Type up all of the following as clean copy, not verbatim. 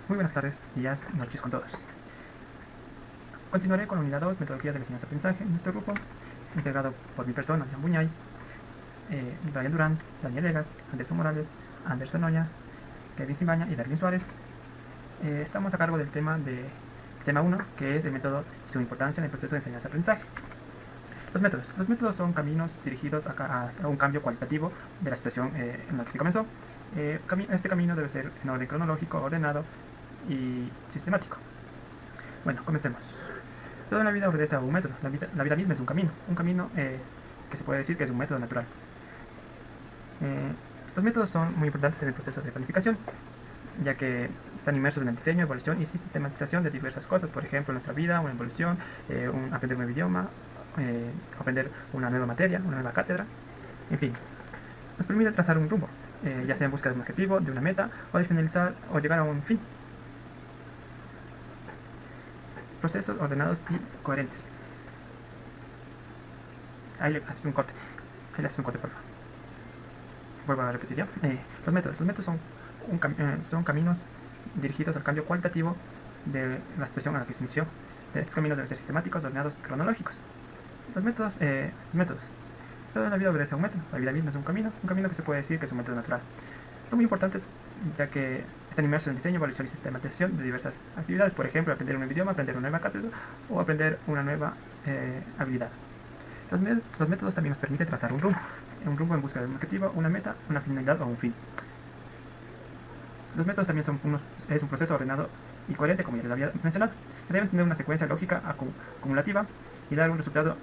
Muy buenas tardes, días, noches con todos. Continuaré con la unidad 2, metodologías de la enseñanza-aprendizaje, en nuestro grupo, integrado por mi persona, Jan Buñay, Brian Durán, Daniel Vegas, Anderson Morales, Anderson Oña, Kevin Simbaña y Darwin Suárez. Estamos a cargo del tema 1, que es el método y su importancia en el proceso de enseñanza-aprendizaje. Los métodos. Los métodos son caminos dirigidos a un cambio cualitativo de la situación en la que se comenzó. Este camino debe ser en orden cronológico, ordenado y sistemático. Bueno, comencemos. Toda la vida obedece a un método. La vida misma es un camino que se puede decir que es un método natural. Los métodos son muy importantes en el proceso de planificación, ya que están inmersos en el diseño, evolución y sistematización de diversas cosas, por ejemplo, nuestra vida, una evolución, aprender un nuevo idioma, aprender una nueva materia, una nueva cátedra, en fin. Nos permite trazar un rumbo, ya sea en busca de un objetivo, de una meta, o de finalizar o llegar a un fin. Procesos ordenados y coherentes. Ahí le haces un corte. Ahí le haces un corte, por favor. Vuelvo a repetir ya. Los métodos. Los métodos son caminos dirigidos al cambio cualitativo de la situación a la que se inició. Estos caminos deben ser sistemáticos, ordenados y cronológicos. Los métodos. Toda la vida obedece a un método. La vida misma es un camino que se puede decir que es un método natural. Son muy importantes ya que están inmersos en diseño, evaluación y sistematización de diversas actividades, por ejemplo, aprender un nuevo idioma, aprender una nueva cátedra o aprender una nueva habilidad. Los métodos también nos permiten trazar un rumbo en busca de un objetivo, una meta, una finalidad o un fin. Los métodos también es un proceso ordenado y coherente, como ya les había mencionado. Deben tener una secuencia lógica acumulativa y dar un resultado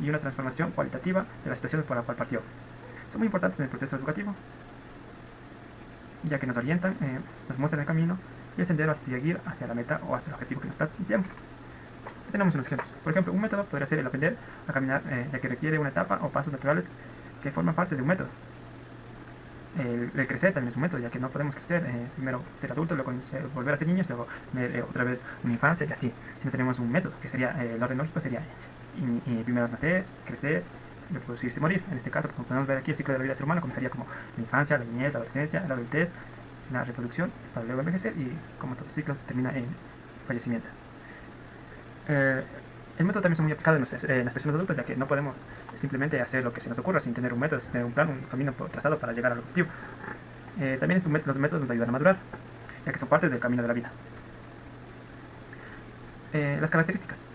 y una transformación cualitativa de la situación por la cual partió. Son muy importantes en el proceso educativo, ya que nos orientan, nos muestran el camino y el sendero a seguir hacia la meta o hacia el objetivo que nos planteamos. Tenemos unos ejemplos. Por ejemplo, un método podría ser el aprender a caminar, ya que requiere una etapa o pasos naturales que forman parte de un método. El crecer también es un método, ya que no podemos crecer, primero ser adultos, luego volver a ser niños, luego otra vez una infancia y así. Si no tenemos un método, que sería el orden lógico, sería primero nacer, crecer, reproducirse y morir. En este caso, como podemos ver aquí, el ciclo de la vida del ser humano comenzaría como la infancia, la niñez, la adolescencia, la adultez, la reproducción, para luego envejecer y como todo ciclo se termina en fallecimiento. El método también es muy aplicado en las personas adultas, ya que no podemos simplemente hacer lo que se nos ocurra sin tener un método, sin tener un plan, un camino trazado para llegar al objetivo. También los métodos nos ayudan a madurar, ya que son parte del camino de la vida. Las características.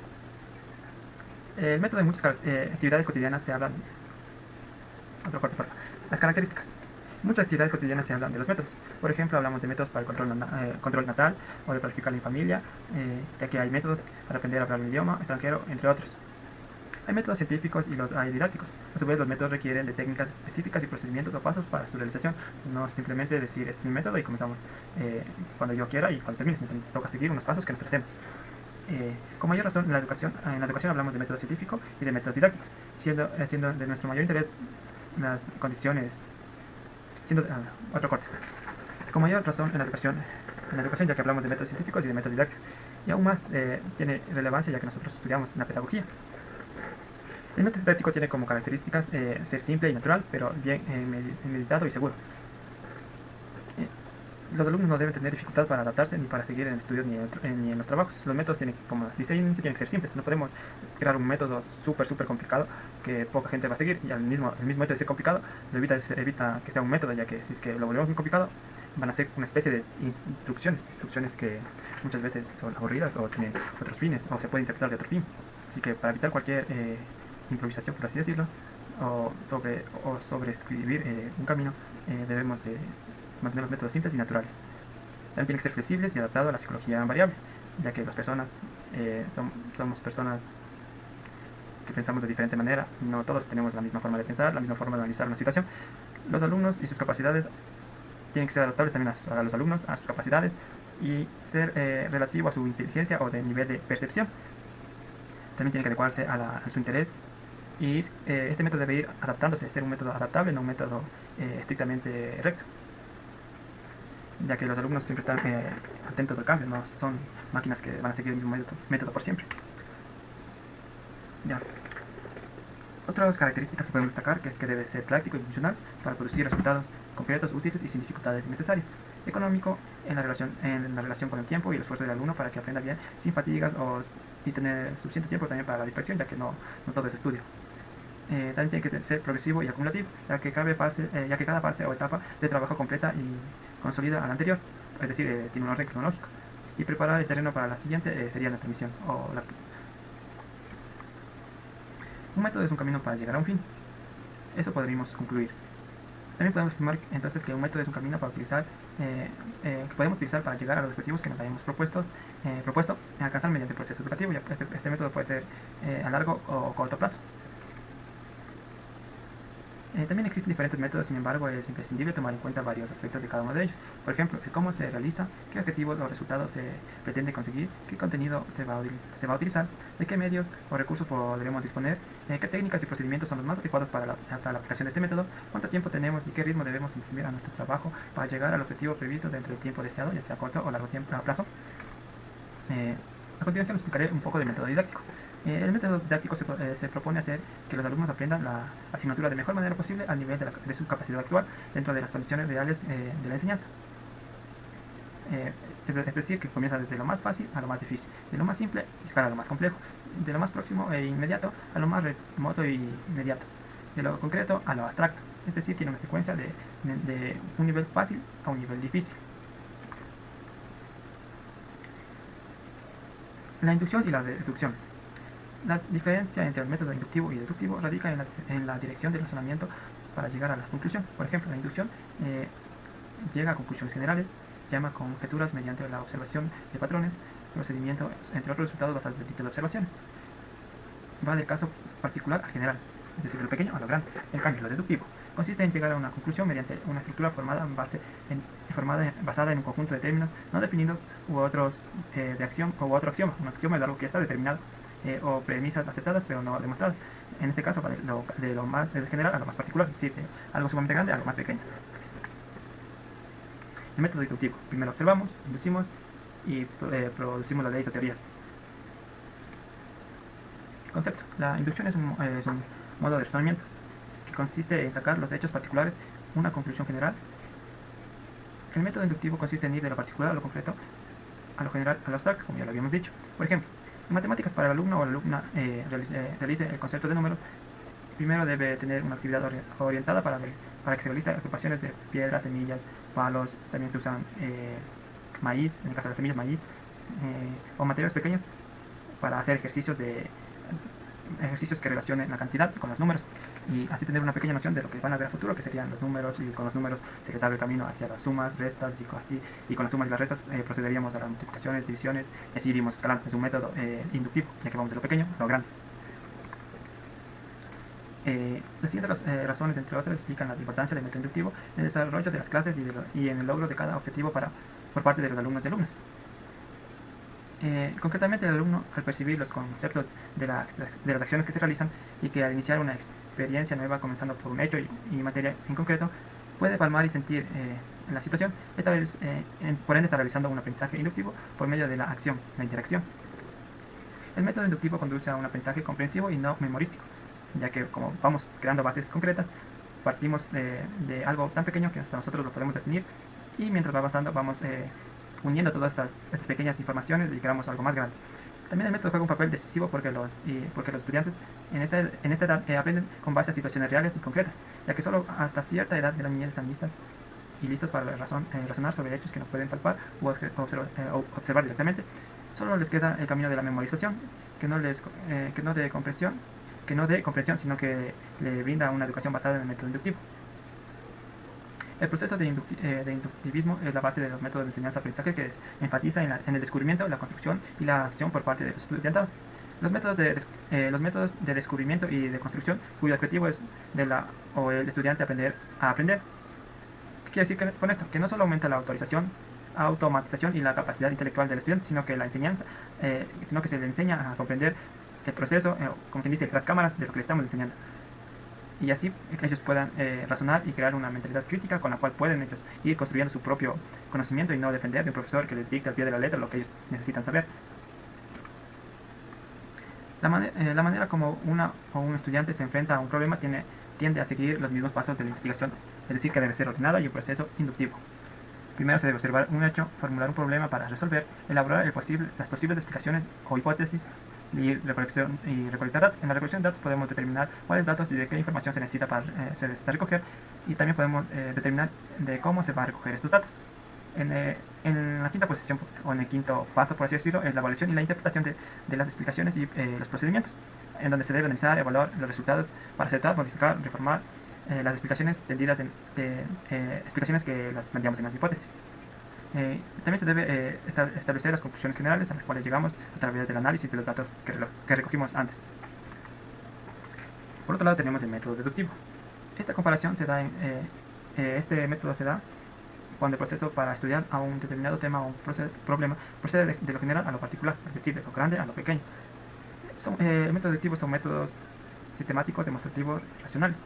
El método de muchas actividades cotidianas se hablan. Otro corte, por favor. Las características. Muchas actividades cotidianas se hablan de los métodos. Por ejemplo, hablamos de métodos para el control natal o de planificar la familia, ya que hay métodos para aprender a hablar un idioma extranjero, entre otros. Hay métodos científicos y los hay didácticos. A su vez, los métodos requieren de técnicas específicas y procedimientos o pasos para su realización. No es simplemente decir, este es mi método y comenzamos cuando yo quiera y cuando termine. Simplemente toca seguir unos pasos que nos trazemos. Con mayor razón, en la educación hablamos de método científico y de métodos didácticos, siendo de nuestro mayor interés las condiciones. Otro corte. Con mayor razón en la educación, ya que hablamos de métodos científicos y de métodos didácticos. Y aún más tiene relevancia ya que nosotros estudiamos en la pedagogía. El método didáctico tiene como características ser simple y natural, pero bien meditado y seguro. Los alumnos no deben tener dificultad para adaptarse ni para seguir en el estudio ni en los trabajos. Los métodos como dice el inicio, tienen que ser simples. No podemos crear un método súper complicado que poca gente va a seguir y el mismo hecho de ser complicado lo evita que sea un método, ya que si es que lo volvemos muy complicado van a ser una especie de instrucciones que muchas veces son aburridas o tienen otros fines o se puede interpretar de otro fin. Así que para evitar cualquier improvisación, por así decirlo, o sobreescribir un camino, debemos de mantener los métodos simples y naturales. También tienen que ser flexibles y adaptados a la psicología variable, ya que las personas somos personas que pensamos de diferente manera, no todos tenemos la misma forma de pensar, la misma forma de analizar una situación. Los alumnos y sus capacidades tienen que ser adaptables también a los alumnos, a sus capacidades y ser relativo a su inteligencia o de nivel de percepción. También tiene que adecuarse a su interés y este método debe ir adaptándose, ser un método adaptable, no un método estrictamente recto, ya que los alumnos siempre están atentos al cambio, no son máquinas que van a seguir el mismo método por siempre. Ya. Otras características que podemos destacar que es que debe ser práctico y funcional para producir resultados concretos, útiles y sin dificultades innecesarias. económico en la relación con el tiempo y el esfuerzo del alumno para que aprenda bien sin fatigas y tener suficiente tiempo también para la dispersión, ya que no todo es estudio. También tiene que ser progresivo y acumulativo, ya que cada fase o etapa de trabajo completa y consolida a la anterior, es decir, tiene un orden cronológico. Y preparar el terreno para la siguiente sería la transmisión. Un método es un camino para llegar a un fin. Eso podríamos concluir. También podemos afirmar entonces que un método es un camino para utilizar, que podemos utilizar para llegar a los objetivos que nos hayamos propuesto alcanzar mediante el proceso educativo. Ya este método puede ser a largo o corto plazo. También existen diferentes métodos, sin embargo es imprescindible tomar en cuenta varios aspectos de cada uno de ellos. Por ejemplo, el cómo se realiza, qué objetivos o resultados se pretende conseguir, qué contenido se va a utilizar, de qué medios o recursos podremos disponer, qué técnicas y procedimientos son los más adecuados para la aplicación de este método, cuánto tiempo tenemos y qué ritmo debemos imprimir a nuestro trabajo para llegar al objetivo previsto dentro del tiempo deseado, ya sea corto o largo plazo. A continuación explicaré un poco del método didáctico. El método didáctico se propone hacer que los alumnos aprendan la asignatura de mejor manera posible al nivel de su capacidad actual dentro de las condiciones reales de la enseñanza. Es decir, que comienza desde lo más fácil a lo más difícil, de lo más simple y escala a lo más complejo, de lo más próximo e inmediato a lo más remoto e inmediato, de lo concreto a lo abstracto. Es decir, tiene una secuencia de un nivel fácil a un nivel difícil. La inducción y la deducción. La diferencia entre el método inductivo y deductivo radica en la dirección del razonamiento para llegar a la conclusión. Por ejemplo, la inducción llega a conclusiones generales, llama conjeturas mediante la observación de patrones, procedimiento, entre otros resultados basados en tipo de observaciones. Va del caso particular al general, es decir, de lo pequeño a lo grande. En cambio, lo deductivo consiste en llegar a una conclusión mediante una estructura basada en un conjunto de términos no definidos u otros de acción o otro axioma. Un axioma es algo que está determinado o premisas aceptadas pero no demostradas. En este caso va de lo más general a lo más particular, es decir, de algo sumamente grande a algo más pequeño. El método inductivo. Primero observamos, inducimos y producimos las leyes o teorías. Concepto. La inducción es un modo de razonamiento que consiste en sacar los hechos particulares una conclusión general. El método inductivo consiste en ir de lo particular a lo concreto, a lo general a lo abstracto, como ya lo habíamos dicho. Por ejemplo, en matemáticas, para el alumno o la alumna realice el concepto de números, primero debe tener una actividad orientada para que se realice agrupaciones de piedras, semillas, palos. También se usan maíz, en el caso de las semillas, maíz, o materiales pequeños para hacer ejercicios que relacionen la cantidad con los números, y así tener una pequeña noción de lo que van a ver a futuro, que serían los números, y con los números se les abre el camino hacia las sumas, restas y con las sumas y las restas procederíamos a las multiplicaciones, divisiones, y así iríamos escalando. Es un método inductivo, ya que vamos de lo pequeño a lo grande. Las siguientes razones, entre otras, explican la importancia del método inductivo en el desarrollo de las clases y en el logro de cada objetivo por parte de los alumnos y alumnas. Concretamente, el alumno, al percibir los conceptos de las acciones que se realizan y que al iniciar una experiencia nueva, comenzando por un hecho y materia en concreto, puede palmar y sentir la situación, por ende está realizando un aprendizaje inductivo por medio de la acción, la interacción. El método inductivo conduce a un aprendizaje comprensivo y no memorístico, ya que como vamos creando bases concretas, partimos de algo tan pequeño que hasta nosotros lo podemos definir, y mientras va avanzando vamos uniendo todas estas pequeñas informaciones y creamos algo más grande. También el método juega un papel decisivo porque los estudiantes en esta edad aprenden con base a situaciones reales y concretas, ya que solo hasta cierta edad de la niñez están listos para razonar sobre hechos que no pueden palpar o observar directamente. Solo les queda el camino de la memorización, que no de comprensión, sino que le brinda una educación basada en el método inductivo. El proceso de inductivismo es la base de los métodos de enseñanza-aprendizaje, que enfatiza en el descubrimiento, la construcción y la acción por parte del estudiantado. Los métodos de descubrimiento y de construcción, cuyo objetivo es el estudiante aprender a aprender. ¿Qué quiere decir con esto? Que no solo aumenta la automatización y la capacidad intelectual del estudiante, sino que se le enseña a comprender el proceso, como quien dice, tras cámaras de lo que le estamos enseñando. Y así ellos puedan razonar y crear una mentalidad crítica con la cual pueden ellos ir construyendo su propio conocimiento y no depender de un profesor que les dicte al pie de la letra lo que ellos necesitan saber. La manera como un estudiante se enfrenta a un problema tiende a seguir los mismos pasos de la investigación, es decir, que debe ser ordenada y un proceso inductivo. Primero se debe observar un hecho, formular un problema para resolver, elaborar las posibles explicaciones o hipótesis y recolectar datos. En la recolección de datos podemos determinar cuáles datos y de qué información se necesita para se necesita recoger, y también podemos determinar de cómo se va a recoger estos datos. En la quinta posición, o en el quinto paso, por así decirlo, es la evaluación y la interpretación de las explicaciones y los procedimientos, en donde se debe analizar, evaluar los resultados para aceptar, modificar, reformar las explicaciones tendidas explicaciones que las planteamos en las hipótesis. También se debe establecer las conclusiones generales a las cuales llegamos a través del análisis de los datos que recogimos antes. Por otro lado tenemos el método deductivo. Esta comparación se da este método se da cuando el proceso para estudiar a un determinado tema o un problema procede de lo general a lo particular, es decir, de lo grande a lo pequeño. Métodos deductivos son métodos sistemáticos, demostrativos, racionales.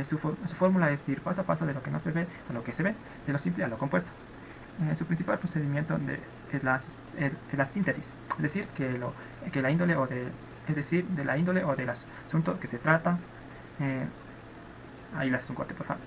Su fórmula es ir paso a paso de lo que no se ve a lo que se ve, de lo simple a lo compuesto. Su principal procedimiento es la síntesis, es decir, que la índole de la índole o del asunto que se trata. Ahí le haces un corte, por favor.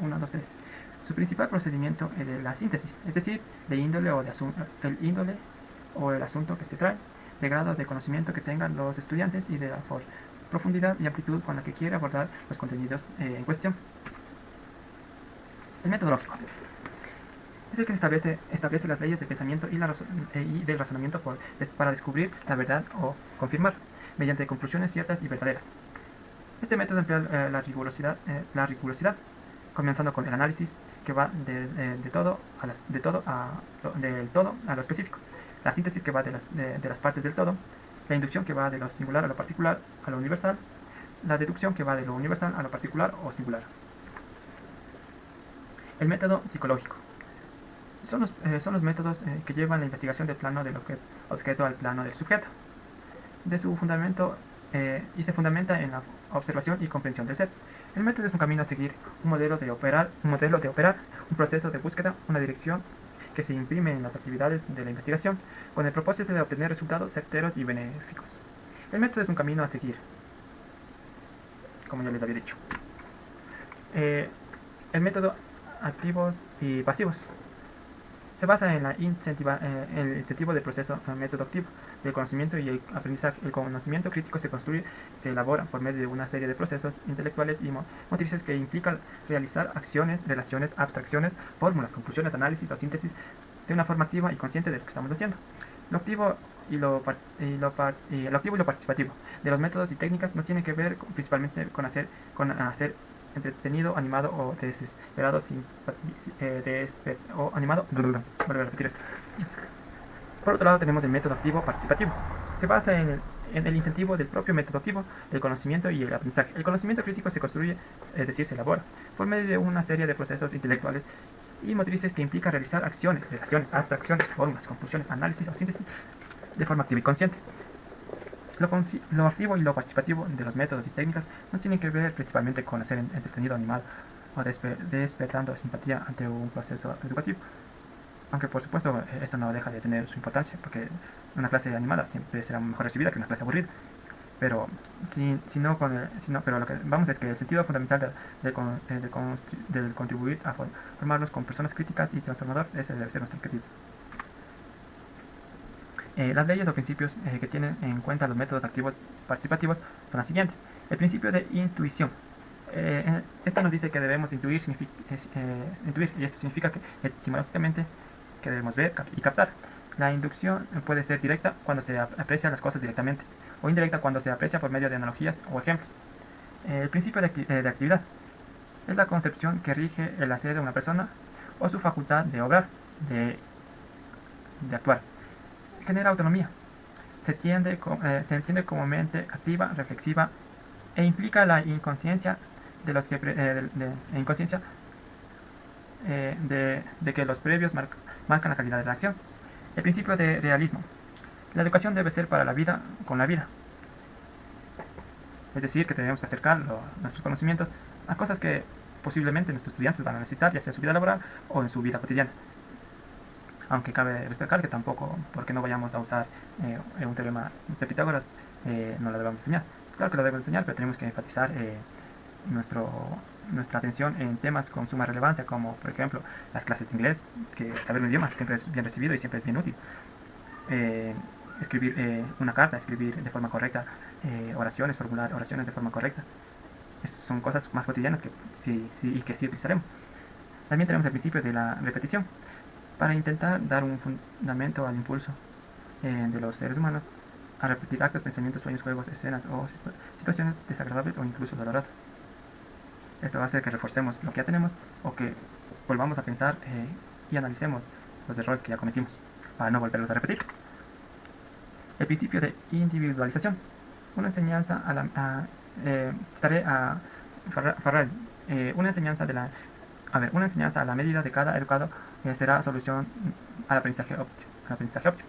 Uno, dos, tres. Su principal procedimiento es de la síntesis, es decir, de índole o el índole o el asunto que se trae, de grado de conocimiento que tengan los estudiantes y de la profundidad y amplitud con la que quiere abordar los contenidos en cuestión. El metodológico es el que establece las leyes de pensamiento y del razonamiento para descubrir la verdad o confirmar, mediante conclusiones ciertas y verdaderas. Este método emplea la rigurosidad, comenzando con el análisis, que va del todo a lo específico, la síntesis, que va de las partes del todo, la inducción, que va de lo singular a lo particular a lo universal, la deducción, que va de lo universal a lo particular o singular. El método psicológico son los métodos que llevan la investigación del plano del objeto al plano del sujeto, de su fundamento, y se fundamenta en la observación y comprensión del ser. El método es un camino a seguir, un modelo de operar, un proceso de búsqueda, una dirección que se imprime en las actividades de la investigación, con el propósito de obtener resultados certeros y benéficos. El método es un camino a seguir, como ya les había dicho. El método activos y pasivos se basa en el incentivo del proceso método activo del conocimiento y el aprendizaje. El conocimiento crítico se construye, se elabora por medio de una serie de procesos intelectuales y motrices que implican realizar acciones, relaciones, abstracciones, fórmulas, conclusiones, análisis o síntesis de una forma activa y consciente de lo que estamos haciendo. Lo activo y lo participativo de los métodos y técnicas no tiene que ver principalmente con hacer entretenido, animado o desesperado, o animado. Voy a repetir esto. Por otro lado tenemos el método activo participativo. Se basa en el incentivo del propio método activo del conocimiento y el aprendizaje. El conocimiento crítico se construye, es decir, se elabora, por medio de una serie de procesos intelectuales y motrices que implican realizar acciones, relaciones, abstracciones, fórmulas, conclusiones, análisis o síntesis de forma activa y consciente. Lo activo y lo participativo de los métodos y técnicas no tienen que ver principalmente con hacer entretenido, animado o despertando simpatía ante un proceso educativo. Aunque por supuesto esto no deja de tener su importancia, porque una clase animada siempre será mejor recibida que una clase aburrida. Pero pero lo que vamos es que el sentido fundamental del contribuir a formarnos con personas críticas y transformadoras, ese debe ser nuestro objetivo. Las leyes o principios que tienen en cuenta los métodos activos participativos son las siguientes. El principio de intuición. Esto nos dice que debemos intuir, y esto significa que etimológicamente que debemos ver y captar. La inducción puede ser directa cuando se aprecia las cosas directamente, o indirecta cuando se aprecia por medio de analogías o ejemplos. El principio de actividad es la concepción que rige el hacer de una persona o su facultad de obrar, de actuar. Genera autonomía. Se entiende como mente activa, reflexiva, e implica la inconsciencia de los que de que los previos marcan la calidad de la acción. El principio de realismo. La educación debe ser para la vida con la vida. Es decir, que tenemos que acercar nuestros conocimientos a cosas que posiblemente nuestros estudiantes van a necesitar, ya sea en su vida laboral o en su vida cotidiana. Aunque cabe destacar que tampoco, porque no vayamos a usar un teorema de Pitágoras, no lo debemos enseñar. Claro que lo debemos enseñar, pero tenemos que enfatizar nuestro, nuestra atención en temas con suma relevancia, como por ejemplo las clases de inglés, que saber un idioma siempre es bien recibido y siempre es bien útil. Eh, escribir una carta, escribir de forma correcta oraciones, formular oraciones de forma correcta. Son cosas más cotidianas que y que sí utilizaremos. También tenemos el principio de la repetición. Para intentar dar un fundamento al impulso de los seres humanos a repetir actos, pensamientos, sueños, juegos, escenas o situaciones desagradables o incluso dolorosas. Esto va a hacer que reforcemos lo que ya tenemos o que volvamos a pensar y analicemos los errores que ya cometimos para no volverlos a repetir. El principio de individualización. Una enseñanza a la... citaré a Farrell. Una enseñanza una enseñanza a la medida de cada educado será solución al aprendizaje óptimo.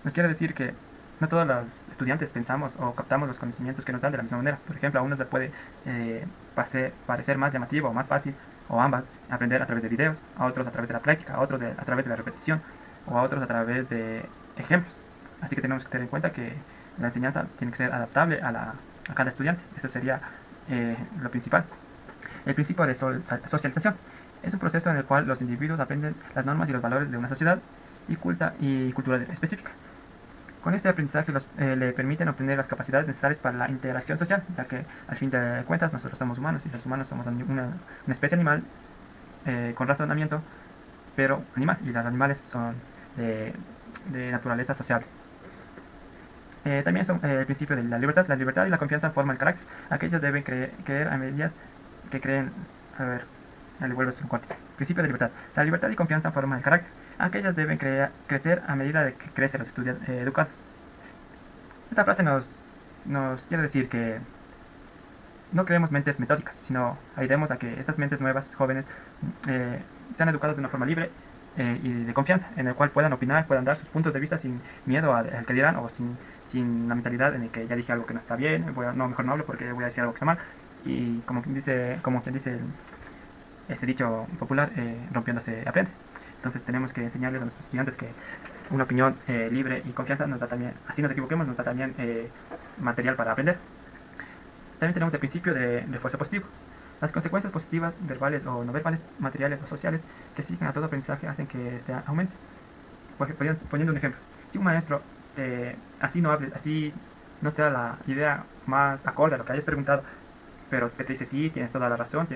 Nos quiere decir que no todos los estudiantes pensamos o captamos los conocimientos que nos dan de la misma manera. Por ejemplo, a unos le puede parecer más llamativo o más fácil, o ambas, aprender a través de videos, a otros a través de la práctica, a otros a través de la repetición, o a otros a través de ejemplos. Así que tenemos que tener en cuenta que la enseñanza tiene que ser adaptable a cada estudiante. Eso sería lo principal. El principio de socialización es un proceso en el cual los individuos aprenden las normas y los valores de una sociedad y cultura específica. Con este aprendizaje le permiten obtener las capacidades necesarias para la interacción social, ya que al fin de cuentas nosotros somos humanos y los humanos somos una especie animal con razonamiento, pero animal, y los animales son de naturaleza social. También son el principio de la libertad. La libertad y la confianza forman el carácter. Aquellos deben creer a medidas que creen. A ver, le vuelvo a hacer un corte. Principio de libertad. La libertad y confianza forman el carácter. Aquellos deben crecer a medida de que crecen los educados. Esta frase nos quiere decir que no creemos mentes metódicas, sino ayudemos a que estas mentes nuevas, jóvenes, sean educados de una forma libre y de confianza, en el cual puedan opinar, puedan dar sus puntos de vista sin miedo al que dirán o sin la mentalidad en el que ya dije algo que no está bien, mejor no hablo porque voy a decir algo que está mal. Y como quien dice ese dicho popular, rompiéndose aprende. Entonces tenemos que enseñarles a nuestros estudiantes que una opinión libre y confianza nos da también, así nos equivoquemos, nos da también material para aprender. También tenemos el principio de refuerzo positivo. Las consecuencias positivas, verbales o no verbales, materiales o sociales, que siguen a todo aprendizaje hacen que este aumente. Poniendo un ejemplo, si un maestro así no hable, así no sea la idea más acorde a lo que hayas preguntado, pero que te dice sí, tienes toda la razón,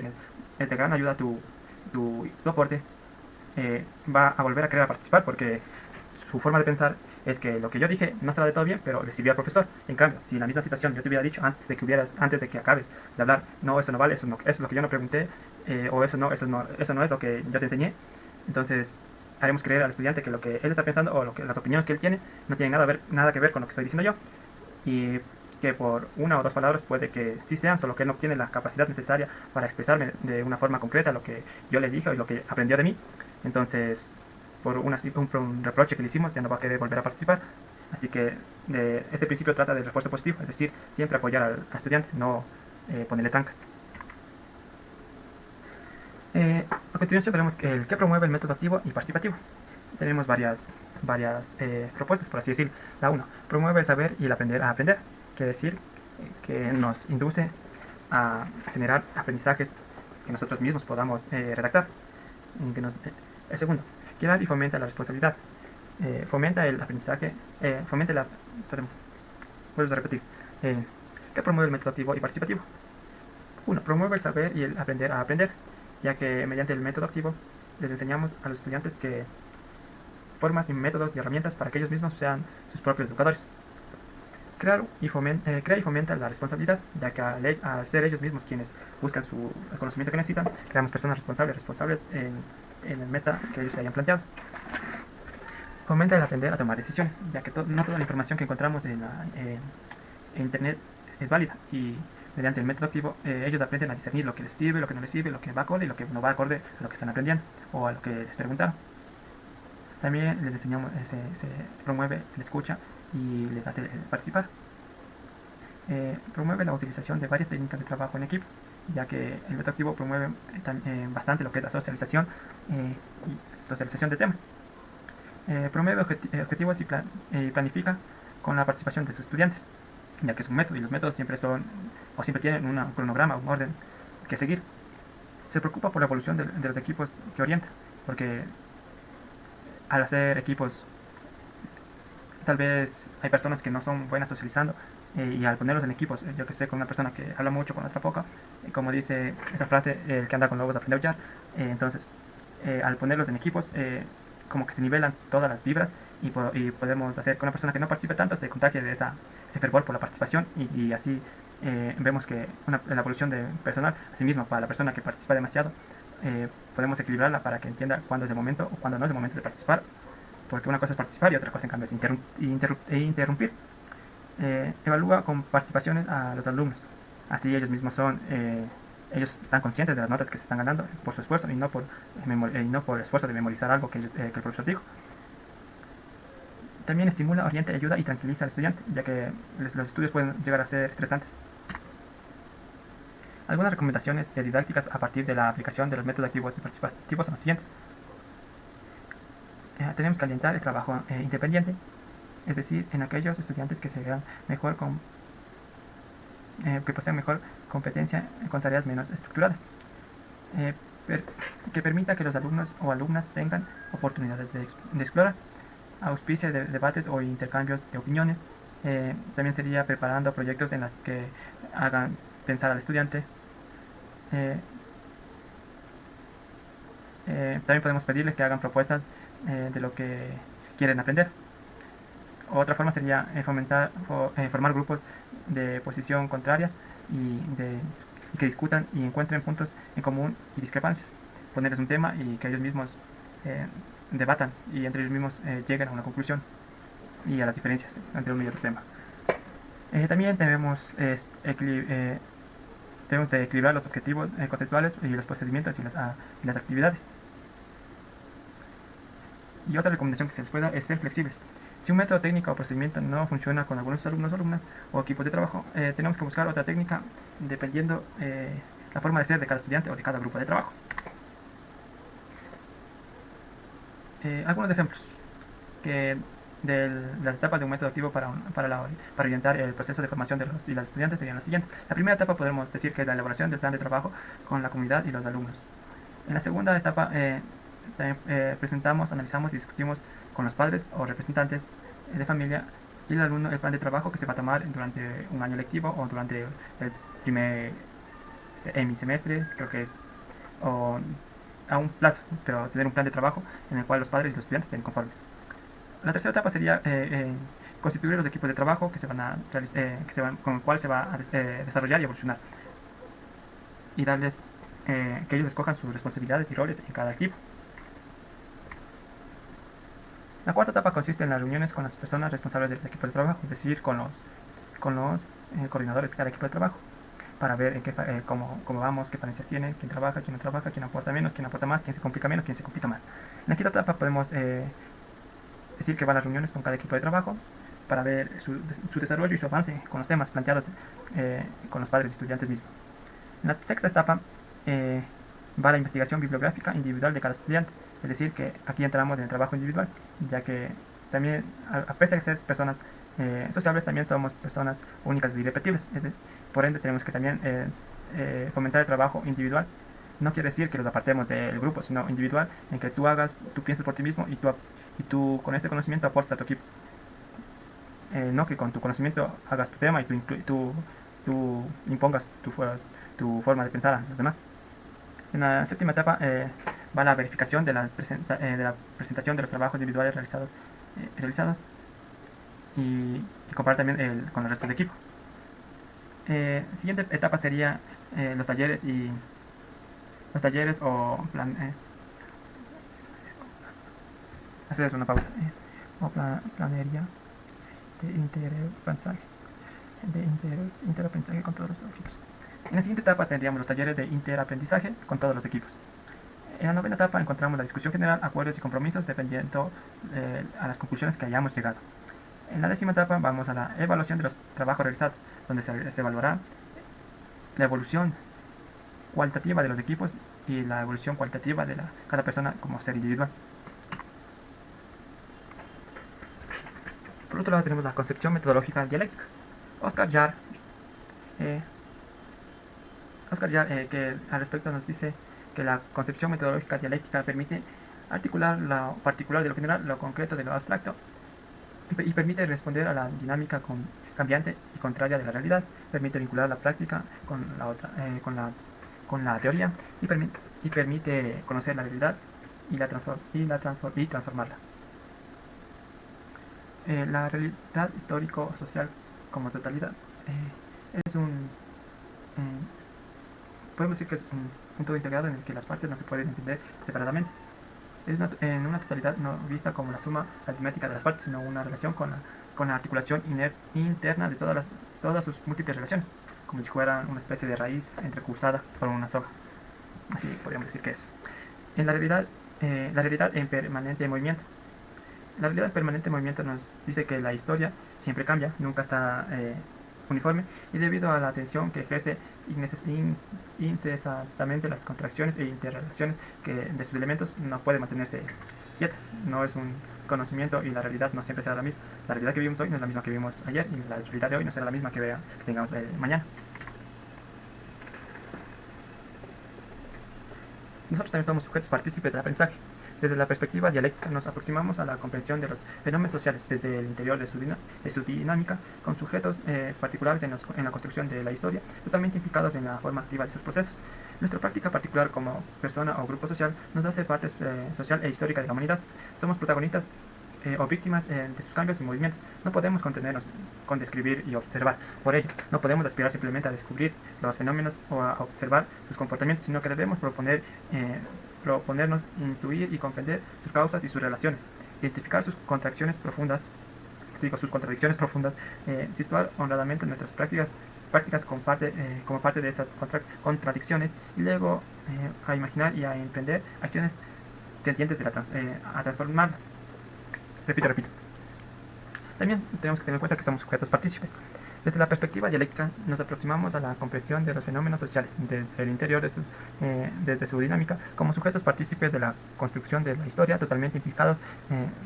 es de gran ayuda tu aporte, va a volver a querer participar porque su forma de pensar es que lo que yo dije no estaba de todo bien, pero le sirvió al profesor. En cambio, si en la misma situación yo te hubiera dicho antes de que acabes de hablar, no, eso no vale, eso es lo que yo no pregunté, o eso no es lo que yo te enseñé, entonces haremos creer al estudiante que lo que él está pensando o las opiniones que él tiene no tienen nada que ver con lo que estoy diciendo yo, y que por una o dos palabras puede que sí sean, solo que él no tiene la capacidad necesaria para expresarme de una forma concreta lo que yo le dije y lo que aprendió de mí. Entonces, por un reproche que le hicimos, ya no va a querer volver a participar. Así que este principio trata del refuerzo positivo, es decir, siempre apoyar al estudiante, no ponerle trancas. A continuación veremos el que promueve el método activo y participativo. Tenemos varias propuestas, por así decirlo. La 1, promueve el saber y el aprender a aprender. Quiere decir que nos induce a generar aprendizajes que nosotros mismos podamos redactar. El segundo, crear y fomenta la responsabilidad. Fomenta el aprendizaje, vuelvo a repetir, que promueve el método activo y participativo. 1. Promueve el saber y el aprender a aprender, ya que mediante el método activo les enseñamos a los estudiantes que formas y métodos y herramientas para que ellos mismos sean sus propios educadores. Crea y fomenta la responsabilidad, ya que al ser ellos mismos quienes buscan el conocimiento que necesitan, creamos personas responsables en el meta que ellos se hayan planteado. Fomenta el aprender a tomar decisiones, ya que no toda la información que encontramos en internet es válida, y mediante el método activo ellos aprenden a discernir lo que les sirve, lo que no les sirve, lo que va acorde y lo que no va acorde a lo que están aprendiendo o a lo que les preguntaron. También les enseñamos, se promueve la escucha y les hace participar. Promueve la utilización de varias técnicas de trabajo en equipo, ya que el método activo promueve bastante lo que es la socialización y socialización de temas. Promueve objetivos y planifica con la participación de sus estudiantes, ya que es un método y los métodos siempre son o siempre tienen un cronograma, un orden que seguir. Se preocupa por la evolución de los equipos que orienta, porque al hacer equipos tal vez hay personas que no son buenas socializando y al ponerlos en equipos, yo que sé, con una persona que habla mucho, con otra poca, como dice esa frase, el que anda con lobos aprende a aullar, entonces al ponerlos en equipos, como que se nivelan todas las vibras y podemos hacer que una persona que no participe tanto se contagie de ese fervor por la participación y así vemos que la evolución de personal, asimismo para la persona que participa demasiado, podemos equilibrarla para que entienda cuándo es el momento o cuándo no es el momento de participar, porque una cosa es participar y otra cosa en cambio es interrumpir. Evalúa con participaciones a los alumnos, así ellos mismos ellos están conscientes de las notas que se están ganando por su esfuerzo y no por el esfuerzo de memorizar algo que el profesor dijo. También estimula, orienta, ayuda y tranquiliza al estudiante, ya que los estudios pueden llegar a ser estresantes. Algunas recomendaciones didácticas a partir de la aplicación de los métodos activos y participativos son las siguientes. Tenemos que orientar el trabajo independiente, es decir, en aquellos estudiantes que se vean mejor que poseen mejor competencia con tareas menos estructuradas, eh, per, que permita que los alumnos o alumnas tengan oportunidades de explorar, auspicia de debates o intercambios de opiniones. También sería preparando proyectos en los que hagan pensar al estudiante. Eh, También podemos pedirles que hagan propuestas de lo que quieren aprender. Otra forma sería formar grupos de posición contrarias y que discutan y encuentren puntos en común y discrepancias. Ponerles un tema y que ellos mismos eh, debatan y entre ellos mismos lleguen a una conclusión y a las diferencias entre uno y otro tema. También debemos de equilibrar los objetivos conceptuales y los procedimientos y las actividades. Y otra recomendación que se les puede dar es ser flexibles. Si un método técnico o procedimiento no funciona con algunos alumnos o alumnas o equipos de trabajo, tenemos que buscar otra técnica dependiendo la forma de ser de cada estudiante o de cada grupo de trabajo. Algunos ejemplos de las etapas de un método activo para orientar el proceso de formación de los y las estudiantes serían las siguientes. La primera etapa podemos decir que es la elaboración del plan de trabajo con la comunidad y los alumnos. En la segunda etapa presentamos, analizamos y discutimos con los padres o representantes de familia y el alumno el plan de trabajo que se va a tomar durante un año lectivo o durante el primer semestre, creo que es, o a un plazo, pero tener un plan de trabajo en el cual los padres y los estudiantes estén conformes. La tercera etapa sería constituir los equipos de trabajo con el cual se va a desarrollar y evolucionar y darles que ellos escojan sus responsabilidades y roles en cada equipo. La cuarta etapa consiste en las reuniones con las personas responsables de los equipos de trabajo, es decir, con los coordinadores de cada equipo de trabajo, para ver cómo vamos, qué falencias tiene, quién trabaja, quién no trabaja, quién aporta menos, quién aporta más, quién se complica menos, quién se complica más. En la quinta etapa podemos decir que van las reuniones con cada equipo de trabajo para ver su desarrollo y su avance con los temas planteados con los padres y estudiantes mismos. En la sexta etapa va la investigación bibliográfica individual de cada estudiante, es decir, que aquí entramos en el trabajo individual, ya que también, a pesar de ser personas sociables, también somos personas únicas y irrepetibles, por ende tenemos que también fomentar el trabajo individual. No quiere decir que los apartemos del grupo, sino individual, en que tú pienses por ti mismo y tú con ese conocimiento aportes a tu equipo. No que con tu conocimiento hagas tu tema y tú impongas tu forma de pensar a los demás. En la séptima etapa va la verificación de la presentación de los trabajos individuales realizados y comparar también con los restos de equipo. Siguiente etapa sería los talleres o hacer una pausa o planería de interaprendizaje con todos los equipos. En la siguiente etapa tendríamos los talleres de interaprendizaje con todos los equipos. En la novena etapa encontramos la discusión general, acuerdos y compromisos dependiendo a las conclusiones que hayamos llegado. En la décima etapa vamos a la evaluación de los trabajos realizados, donde se evaluará la evolución cualitativa de los equipos y la evolución cualitativa de cada persona como ser individual. Por otro lado tenemos la concepción metodológica dialéctica. Oscar Jarre, eh, que al respecto nos dice que la concepción metodológica dialéctica permite articular lo particular de lo general, lo concreto de lo abstracto, y permite responder a la dinámica cambiante y contraria de la realidad, permite vincular la práctica con la otra, con la teoría, y permite conocer la realidad y transformarla. La realidad histórico-social como totalidad es podemos decir que es un punto integrado en el que las partes no se pueden entender separadamente. Es en una totalidad no vista como la suma aritmética de las partes, sino una relación con la articulación interna de todas sus múltiples relaciones, como si fuera una especie de raíz entrecruzada por una soga. Así podríamos decir que es. En la realidad en permanente movimiento. La realidad en permanente movimiento nos dice que la historia siempre cambia, nunca está uniforme, y debido a la tensión que ejerce incesantemente las contracciones e interrelaciones de sus elementos, no puede mantenerse quieta. No es un conocimiento y la realidad no siempre será la misma. La realidad que vivimos hoy no es la misma que vivimos ayer, y la realidad de hoy no será la misma que tengamos mañana. Nosotros también somos sujetos partícipes del aprendizaje. Desde la perspectiva dialéctica nos aproximamos a la comprensión de los fenómenos sociales desde el interior de su dinámica, con sujetos particulares en la construcción de la historia, totalmente implicados en la forma activa de sus procesos. Nuestra práctica particular como persona o grupo social nos hace parte social e histórica de la humanidad. Somos protagonistas o víctimas de sus cambios y movimientos. No podemos contenernos con describir y observar. Por ello, no podemos aspirar simplemente a descubrir los fenómenos o a observar sus comportamientos, sino que debemos proponernos intuir y comprender sus causas y sus relaciones, identificar sus contradicciones profundas, situar honradamente nuestras prácticas como parte de esas contradicciones, y luego a imaginar y a emprender acciones tendientes a transformarlas. Repito. También tenemos que tener en cuenta que somos sujetos partícipes. Desde la perspectiva dialéctica nos aproximamos a la comprensión de los fenómenos sociales desde el interior desde su dinámica, como sujetos partícipes de la construcción de la historia, totalmente implicados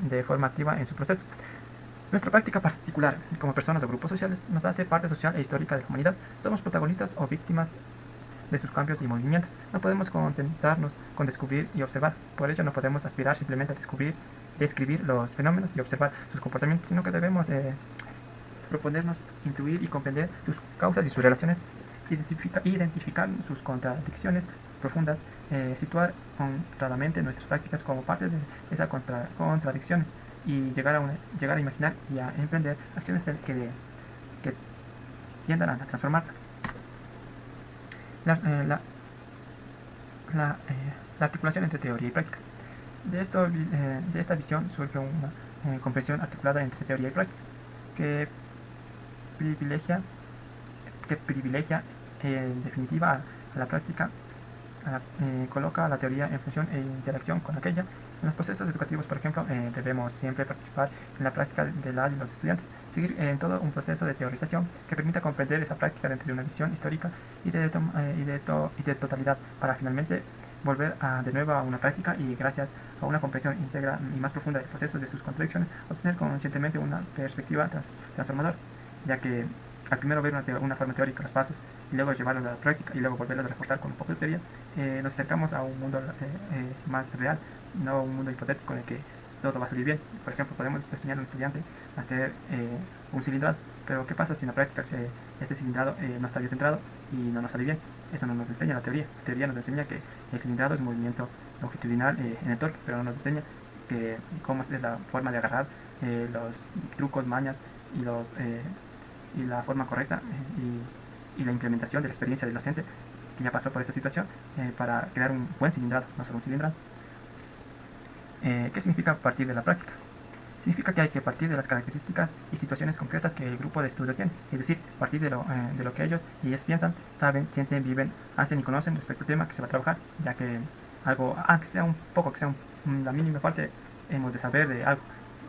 de forma activa en su proceso. Nuestra práctica particular como personas o grupos sociales nos hace parte social e histórica de la humanidad. Somos protagonistas o víctimas de sus cambios y movimientos. No podemos contentarnos con descubrir y observar. Por ello no podemos aspirar simplemente a describir los fenómenos y observar sus comportamientos, sino que debemos proponernos intuir y comprender sus causas y sus relaciones, identificar sus contradicciones profundas, situar honradamente nuestras prácticas como parte de esas contradicciones, y llegar a imaginar y a emprender acciones que tiendan a transformarlas. La articulación entre teoría y práctica. De esta visión surge una comprensión articulada entre teoría y práctica, que privilegia en definitiva a la práctica, coloca a la teoría en función e interacción con aquella. En los procesos educativos, por ejemplo, debemos siempre participar en la práctica de los estudiantes, seguir en todo un proceso de teorización que permita comprender esa práctica dentro de una visión histórica y de totalidad, para finalmente volver de nuevo a una práctica y, gracias a una comprensión íntegra y más profunda del proceso de sus contradicciones, obtener conscientemente una perspectiva transformadora, ya que al primero ver una forma teórica, los pasos, y luego llevarlos a la práctica y luego volverlos a reforzar con un poco de teoría, nos acercamos a un mundo más real, no un mundo hipotético en el que todo va a salir bien. Por ejemplo, podemos enseñar a un estudiante a hacer un cilindrado, pero ¿qué pasa si en la práctica este cilindrado no está bien centrado y no nos sale bien? Eso no nos enseña la teoría. La teoría nos enseña que el cilindrado es un movimiento longitudinal en el torque, pero no nos enseña cómo es la forma de agarrar, los trucos, mañas y la forma correcta y la implementación de la experiencia del docente que ya pasó por esta situación para crear un buen cilindrado, no solo un cilindrado. ¿Qué significa partir de la práctica? Significa que hay que partir de las características y situaciones concretas que el grupo de estudios tiene, es decir, partir de lo que ellos y ellas piensan, saben, sienten, viven, hacen y conocen respecto al tema que se va a trabajar, ya que que sea un poco, que sea la mínima parte, hemos de saber de algo.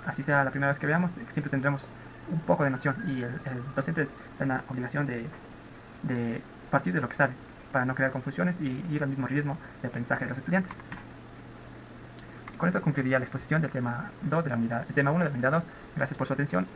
Así sea la primera vez que veamos, siempre tendremos un poco de noción, y el docente tiene la obligación de partir de lo que sabe. para no crear confusiones y ir al mismo ritmo de aprendizaje de los estudiantes. Con esto concluiría la exposición del tema 2 de la unidad, el tema 1 de la unidad 2. Gracias por su atención.